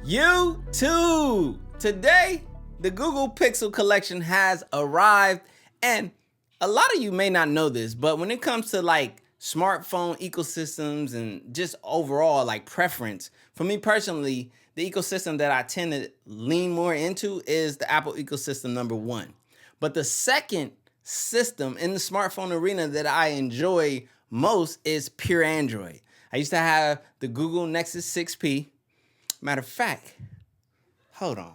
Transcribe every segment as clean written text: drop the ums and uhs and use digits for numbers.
YouTube. Today, the Google Pixel collection has arrived, and a lot of you may not know this, but when it comes to like smartphone ecosystems and just overall like preference, for me personally, the ecosystem that I tend to lean more into is the Apple ecosystem, number one. But the second system in the smartphone arena that I enjoy most is pure Android. I used to have the Google Nexus 6P. Matter of fact, hold on.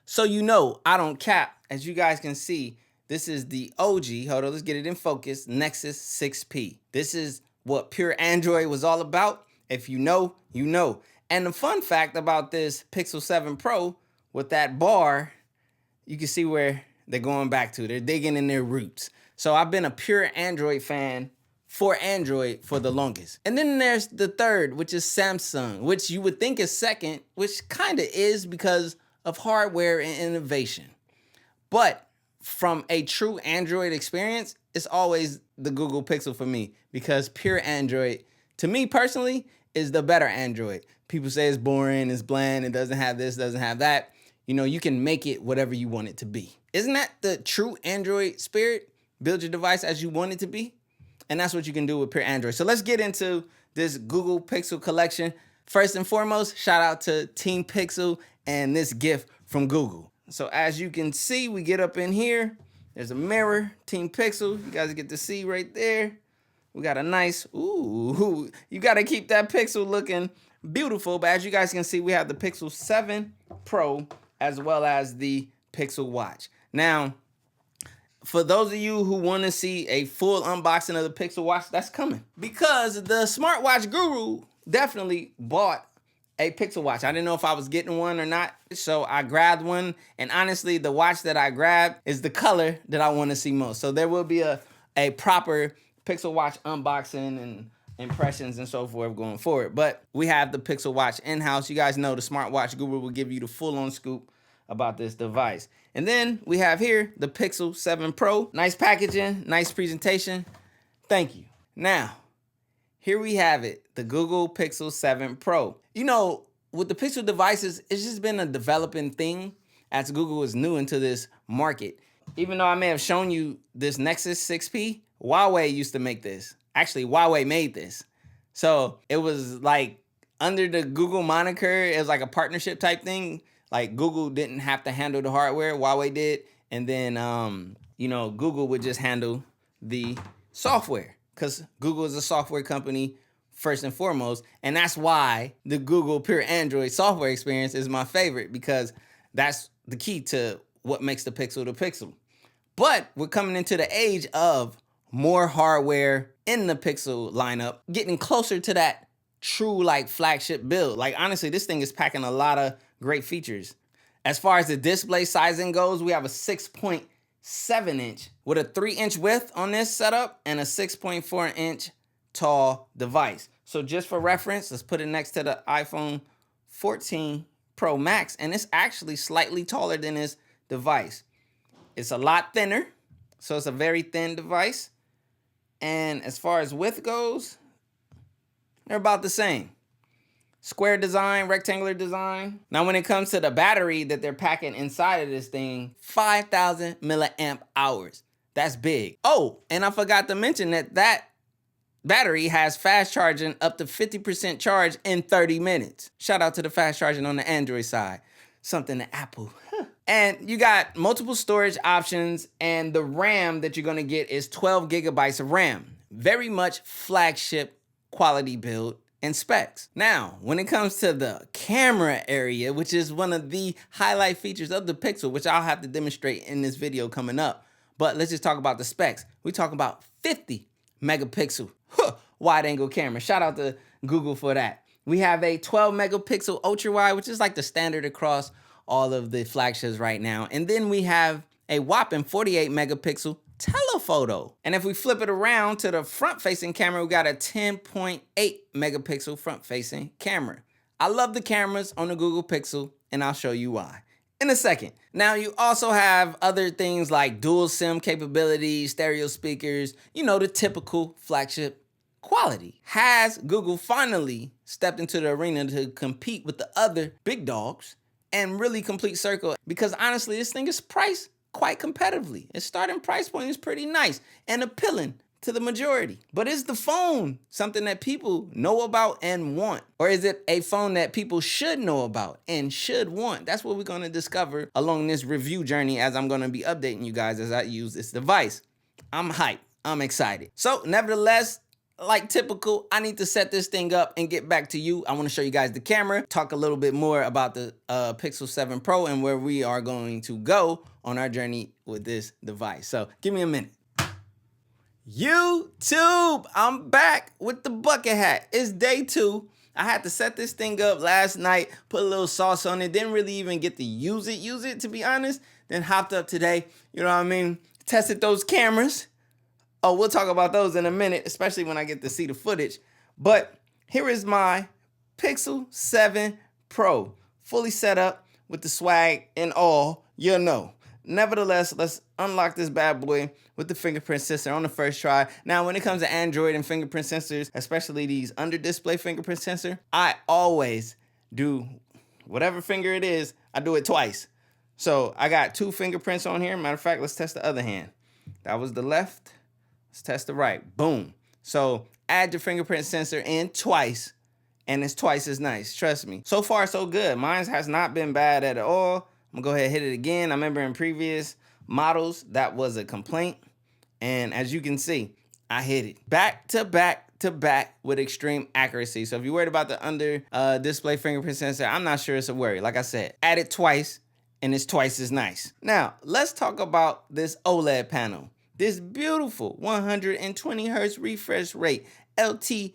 So you know I don't cap. As you guys can see, this is the OG, hold on, let's get it in focus, Nexus 6P. This is what pure Android was all about. If you know, you know. And the fun fact about this Pixel 7 Pro, with that bar, you can see where they're going back to. They're digging in their roots. So I've been a pure Android fan for Android for the longest. And then there's the third, which is Samsung, which you would think is second, which kind of is because of hardware and innovation. But from a true Android experience, it's always the Google Pixel for me, because pure Android, to me personally, is the better Android. People say it's boring, it's bland, it doesn't have this, doesn't have that. You know, you can make it whatever you want it to be. Isn't that the true Android spirit? Build your device as you want it to be. And that's what you can do with pure Android. So let's get into this Google Pixel collection. First and foremost, shout out to Team Pixel and this gift from Google. So as you can see, we get up in here. There's a mirror, Team Pixel. You guys get to see right there. We got a nice, ooh, you got to keep that Pixel looking beautiful. But as you guys can see, we have the Pixel 7 Pro as well as the Pixel Watch. Now, for those of you who want to see a full unboxing of the Pixel Watch, that's coming. Because the smartwatch guru definitely bought a Pixel Watch. I didn't know if I was getting one or not, so I grabbed one. And honestly, the watch that I grabbed is the color that I want to see most. So there will be a proper Pixel Watch unboxing and impressions and so forth going forward. But we have the Pixel Watch in-house. You guys know the smartwatch guru will give you the full-on scoop about this device. And then we have here the Pixel 7 Pro. Nice packaging, nice presentation. Thank you. Now, here we have it, the Google Pixel 7 Pro. You know, with the Pixel devices, it's just been a developing thing as Google is new into this market. Even though I may have shown you this Nexus 6P, Huawei used to make this. Actually, Huawei made this. So it was like under the Google moniker, it was like a partnership type thing. Like Google didn't have to handle the hardware, Huawei did. And then, you know, Google would just handle the software, because Google is a software company first and foremost. And that's why the Google Pure Android software experience is my favorite, because that's the key to what makes the Pixel. But we're coming into the age of more hardware in the Pixel lineup, getting closer to that true like flagship build. Like honestly, this thing is packing a lot of great features. As far as the display sizing goes, we have a 6.7 inch with a 3-inch width on this setup and a 6.4 inch tall device. So just for reference, let's put it next to the iPhone 14 Pro Max, and it's actually slightly taller than this device. It's a lot thinner, so it's a very thin device. And as far as width goes, they're about the same. Square design, rectangular design. Now, when it comes to the battery that they're packing inside of this thing, 5,000 milliamp hours. That's big. Oh, and I forgot to mention that battery has fast charging up to 50% charge in 30 minutes. Shout out to the fast charging on the Android side. Something to Apple. And you got multiple storage options, and the RAM that you're gonna get is 12 gigabytes of RAM. Very much flagship quality build and specs. Now, when it comes to the camera area, which is one of the highlight features of the Pixel, which I'll have to demonstrate in this video coming up. But let's just talk about the specs. We talk about 50 megapixel wide angle camera. Shout out to Google for that. We have a 12 megapixel ultra wide, which is like the standard across all of the flagships right now. And then we have a whopping 48 megapixel telephoto. And if we flip it around to the front-facing camera, we got a 10.8 megapixel front-facing camera. I love the cameras on the Google Pixel, and I'll show you why in a second. Now, you also have other things like dual SIM capabilities, stereo speakers, you know, the typical flagship quality. Has Google finally stepped into the arena to compete with the other big dogs and really complete circle? Because honestly, this thing is priced quite competitively. Its starting price point is pretty nice and appealing to the majority. But is the phone something that people know about and want? Or is it a phone that people should know about and should want? That's what we're going to discover along this review journey, as I'm going to be updating you guys as I use this device. I'm hyped. I'm excited. So nevertheless, like typical, I need to set this thing up and get back to you. I want to show you guys the camera, talk a little bit more about the Pixel 7 Pro and where we are going to go on our journey with this device. So give me a minute. YouTube, I'm back with the bucket hat. It's day 2. I had to set this thing up last night, put a little sauce on it, didn't really even get to use it to be honest. Then hopped up today, you know what I mean? Tested those cameras. Oh, we'll talk about those in a minute, especially when I get to see the footage. But here is my Pixel 7 Pro, fully set up with the swag and all, you know. Nevertheless, let's unlock this bad boy with the fingerprint sensor on the first try. Now, when it comes to Android and fingerprint sensors, especially these under-display fingerprint sensor, I always do whatever finger it is, I do it twice. So I got 2 fingerprints on here. Matter of fact, let's test the other hand. That was the left. Let's test the right. Boom. So add your fingerprint sensor in twice, and it's twice as nice. Trust me. So far, so good. Mine has not been bad at all. I'm gonna go ahead and hit it again. I remember in previous models, that was a complaint. And as you can see, I hit it back to back to back with extreme accuracy. So if you're worried about the under display fingerprint sensor, I'm not sure it's a worry. Like I said, add it twice and it's twice as nice. Now, let's talk about this OLED panel. This beautiful 120 hertz refresh rate, LTPO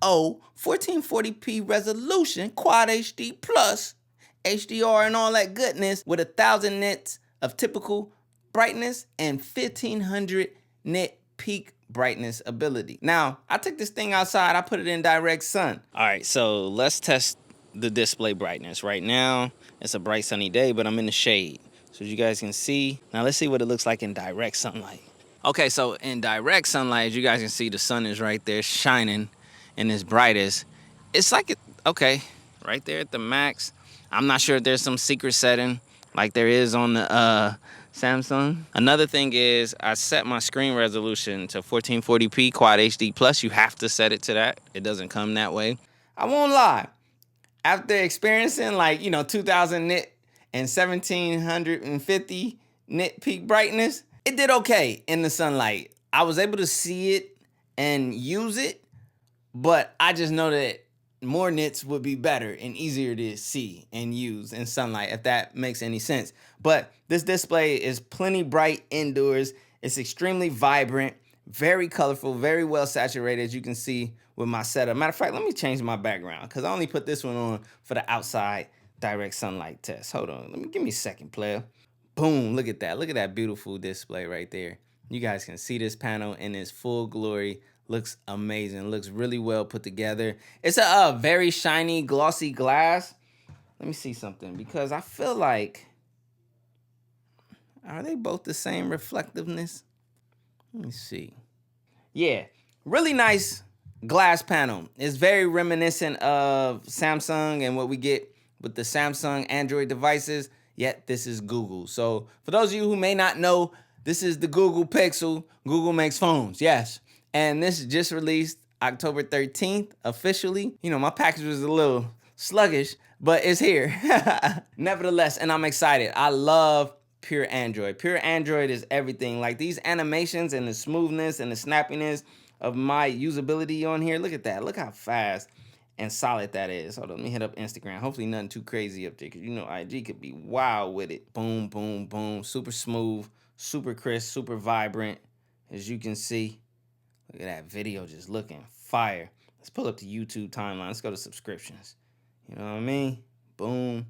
1440p resolution, Quad HD plus, HDR and all that goodness with 1000 nits of typical brightness and 1500 nit peak brightness ability. Now, I took this thing outside, I put it in direct sun. All right, so let's test the display brightness. Right now, it's a bright sunny day, but I'm in the shade. So as you guys can see, now let's see what it looks like in direct sunlight. Okay, so in direct sunlight, as you guys can see, the sun is right there shining in its brightest. It's like, okay, right there at the max. I'm not sure if there's some secret setting like there is on the Samsung. Another thing is I set my screen resolution to 1440p Quad HD plus. You have to set it to that. It doesn't come that way. I won't lie. After experiencing 2000 nit and 1750 nit peak brightness, it did okay in the sunlight. I was able to see it and use it, but I just know that more nits would be better and easier to see and use in sunlight, if that makes any sense. But this display is plenty bright indoors. It's extremely vibrant, very colorful, very well saturated, as you can see with my setup. Matter of fact, let me change my background because I only put this one on for the outside direct sunlight test. Hold on, give me a second, player. Boom, look at that. Look at that beautiful display right there. You guys can see this panel in its full glory. Looks amazing. Looks really well put together. It's a very shiny, glossy glass. Let me see something, because I feel like, are they both the same reflectiveness? Let me see. Yeah, really nice glass panel. It's very reminiscent of Samsung and what we get with the Samsung Android devices, yet this is Google. So for those of you who may not know, this is the Google Pixel. Google makes phones, yes. And this just released October 13th officially. You know, my package was a little sluggish, but it's here. Nevertheless, and I'm excited. I love Pure Android. Pure Android is everything. Like these animations and the smoothness and the snappiness of my usability on here. Look at that. Look how fast and solid that is. Hold on, let me hit up Instagram. Hopefully nothing too crazy up there, because you know IG could be wild with it. Boom, boom, boom. Super smooth, super crisp, super vibrant, as you can see. Look at that video just looking fire. Let's pull up the YouTube timeline. Let's go to subscriptions. You know what I mean? Boom.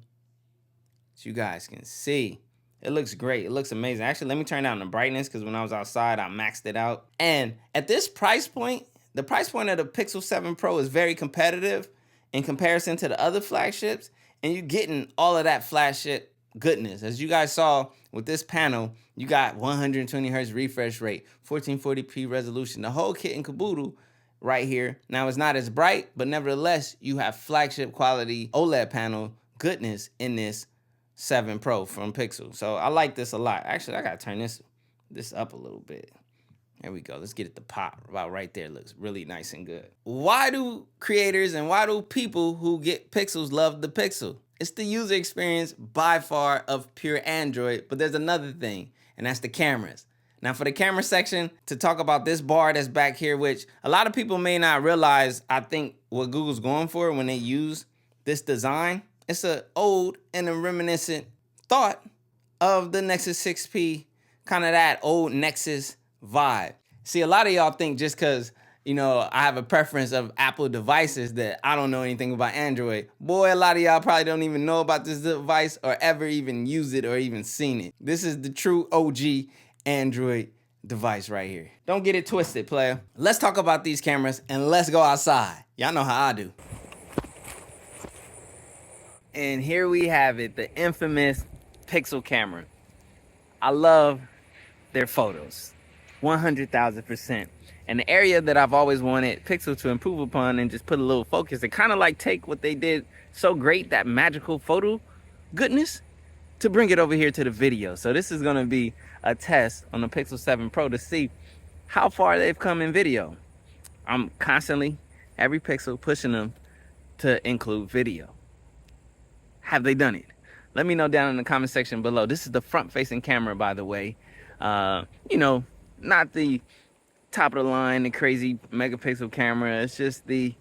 So you guys can see. It looks great. It looks amazing. Actually, let me turn down the brightness, because when I was outside, I maxed it out. And at this price point, the price point of the Pixel 7 Pro is very competitive in comparison to the other flagships. And you're getting all of that flagship goodness. As you guys saw with this panel, you got 120 hertz refresh rate, 1440p resolution, the whole kit and caboodle. right here. Now it's not as bright, but nevertheless, you have flagship quality OLED panel goodness in this 7 Pro from Pixel. So I like this a lot. Actually, I gotta turn this up a little bit. There we go. Let's get it to pop. About right there. Looks really nice and good. Why do creators and why do people who get Pixels love the Pixel? It's the user experience by far of pure Android, but there's another thing, and that's the cameras. Now for the camera section, to talk about this bar that's back here, which a lot of people may not realize, I think what Google's going for when they use this design, it's an old and a reminiscent thought of the Nexus 6P, kind of that old Nexus vibe. See, a lot of y'all think just because, you know, I have a preference of Apple devices that I don't know anything about Android. Boy, a lot of y'all probably don't even know about this device or ever even use it or even seen it. This is the true OG Android device right here. Don't get it twisted, player. Let's talk about these cameras and let's go outside. Y'all know how I do. And here we have it, the infamous Pixel camera. I love their photos, 100,000%. And the area that I've always wanted Pixel to improve upon and just put a little focus and kind of like take what they did so great, that magical photo goodness, to bring it over here to the video. So this is gonna be a test on the Pixel 7 Pro to see how far they've come in video. I'm constantly, every Pixel, pushing them to include video. Have they done it? Let me know down in the comment section below. This is the front-facing camera, by the way. You know, not the top of the line, the crazy megapixel camera. It's just the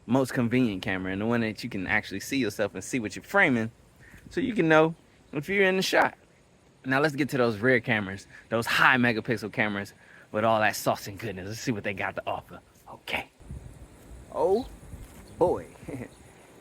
most convenient camera and the one that you can actually see yourself and see what you're framing, so you can know if you're in the shot. Now let's get to those rear cameras, those high megapixel cameras with all that sauce and goodness. Let's see what they got to offer. Okay. Oh boy.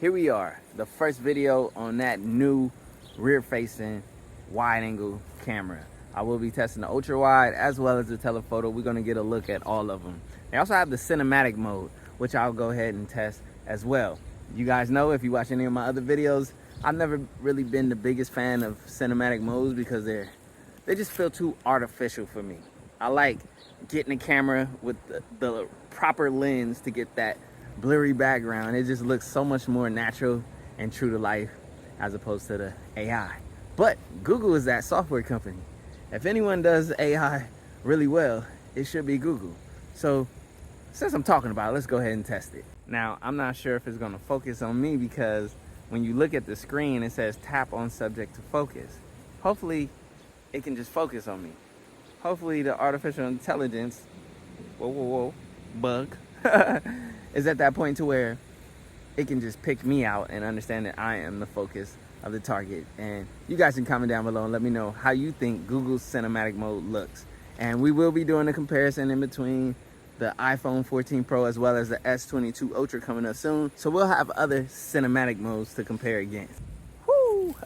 Here we are, the first video on that new rear-facing wide-angle camera. I will be testing the ultra wide as well as the telephoto. We're gonna get a look at all of them. They also have the cinematic mode, which I'll go ahead and test as well. You guys know, if you watch any of my other videos, I've never really been the biggest fan of cinematic modes because they just feel too artificial for me. I like getting the camera with the proper lens to get that blurry background. It just looks so much more natural and true to life as opposed to the AI. But Google is that software company. If anyone does AI really well, it should be Google. So since I'm talking about it, let's go ahead and test it. Now, I'm not sure if it's gonna focus on me because when you look at the screen, it says tap on subject to focus. Hopefully it can just focus on me. Hopefully the artificial intelligence, bug, is at that point to where it can just pick me out and understand that I am the focus of the target. And you guys can comment down below and let me know how you think Google's cinematic mode looks. And we will be doing a comparison in between the iPhone 14 Pro as well as the S22 Ultra coming up soon. So we'll have other cinematic modes to compare against. Woo!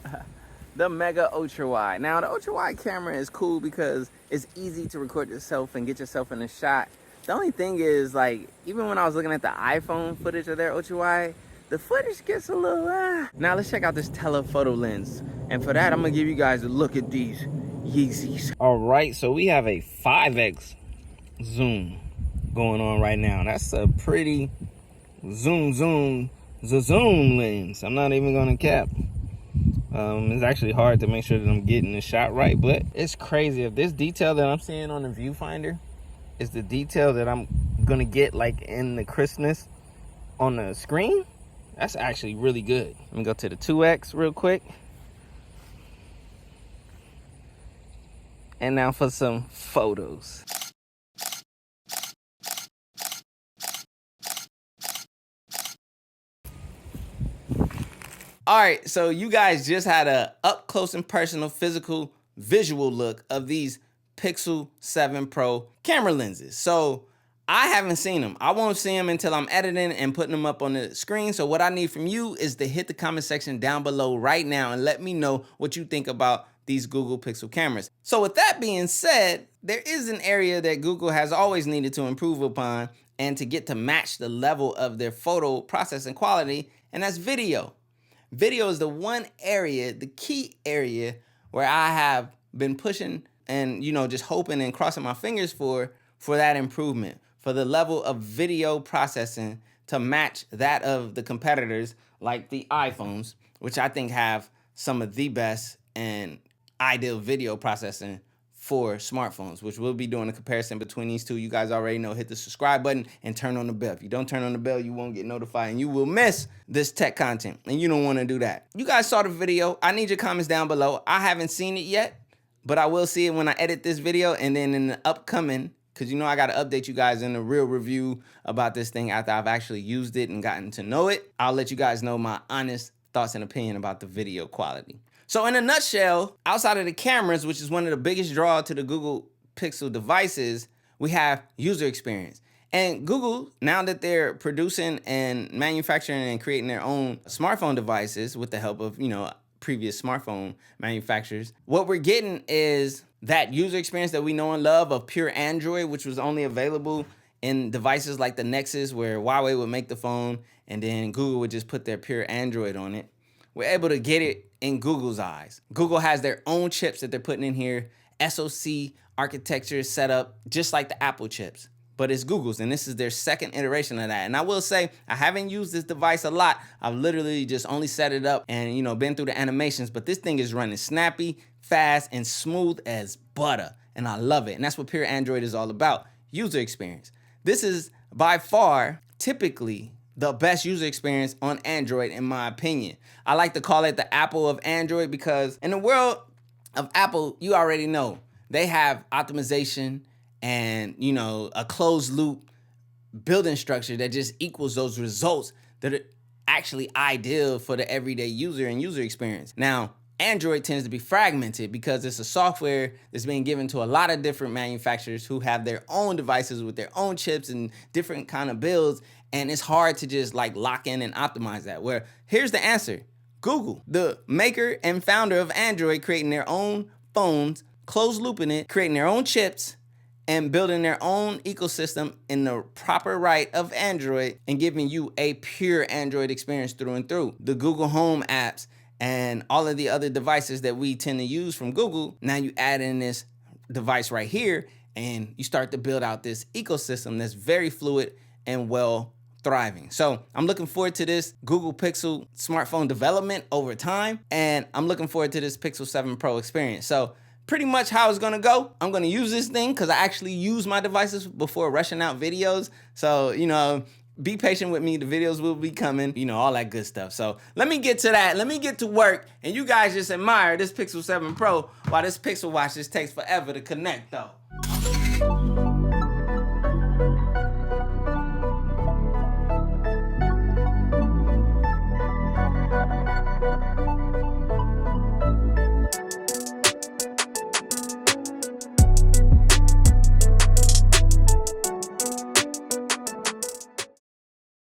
The Mega Ultra Wide. Now the Ultra Wide camera is cool because it's easy to record yourself and get yourself in a shot. The only thing is, like, even when I was looking at the iPhone footage of their ultra wide, the footage gets a little Now let's check out this telephoto lens. And for that, I'm gonna give you guys a look at these Yeezys. All right, so we have a 5x zoom going on right now. That's a pretty zoom lens. I'm not even gonna cap. It's actually hard to make sure that I'm getting the shot right, but it's crazy. If this detail that I'm seeing on the viewfinder is the detail that I'm gonna get like in the crispness on the screen, that's actually really good. Let me go to the 2x real quick. And now for some photos. All right, so you guys just had a up close and personal physical visual look of these Pixel 7 Pro camera lenses. So I haven't seen them. I won't see them until I'm editing and putting them up on the screen. So what I need from you is to hit the comment section down below right now and let me know what you think about these Google Pixel cameras. So with that being said, there is an area that Google has always needed to improve upon and to get to match the level of their photo processing quality, and that's video. Video is the one area, the key area, where I have been pushing and, you know, just hoping and crossing my fingers for that improvement, for the level of video processing to match that of the competitors like the iPhones, which I think have some of the best and ideal video processing for smartphones, which we'll be doing a comparison between these two. You guys already know, hit the subscribe button and turn on the bell. If you don't turn on the bell, you won't get notified and you will miss this tech content, and you don't want to do that. You guys saw the video. I need your comments down below. I haven't seen it yet, but I will see it when I edit this video, and then in the upcoming, because you know I got to update you guys in a real review about this thing after I've actually used it and gotten to know it. I'll let you guys know my honest thoughts and opinion about the video quality. So in a nutshell, outside of the cameras, which is one of the biggest draw to the Google Pixel devices, we have user experience. And Google, now that they're producing and manufacturing and creating their own smartphone devices with the help of, you know, previous smartphone manufacturers, what we're getting is that user experience that we know and love of pure Android, which was only available in devices like the Nexus, where Huawei would make the phone and then Google would just put their pure Android on it. We're able to get it in Google's eyes. Google has their own chips that they're putting in here. SoC architecture is set up just like the Apple chips, but it's Google's, and this is their second iteration of that. And I will say, I haven't used this device a lot. I've literally just only set it up and, you know, been through the animations, but this thing is running snappy, fast, and smooth as butter, and I love it. And that's what pure Android is all about, user experience. This is by far, typically, the best user experience on Android, in my opinion. I like to call it the Apple of Android because in the world of Apple, you already know, they have optimization and, you know, a closed loop building structure that just equals those results that are actually ideal for the everyday user and user experience. Now, Android tends to be fragmented because it's a software that's being given to a lot of different manufacturers who have their own devices with their own chips and different kind of builds. And it's hard to just like lock in and optimize that. Where here's the answer. Google, the maker and founder of Android, creating their own phones, closed looping it, creating their own chips, and building their own ecosystem in the proper right of Android and giving you a pure Android experience through and through. The Google Home apps and all of the other devices that we tend to use from Google, now you add in this device right here and you start to build out this ecosystem that's very fluid and well thriving. So I'm looking forward to this Google Pixel smartphone development over time, and I'm looking forward to this Pixel 7 Pro experience. So pretty much how it's gonna go, I'm gonna use this thing because I actually use my devices before rushing out videos. So, you know, be patient with me. The videos will be coming, you know, all that good stuff. So let me get to that. Let me get to work. And you guys just admire this Pixel 7 Pro while this Pixel Watch just takes forever to connect though.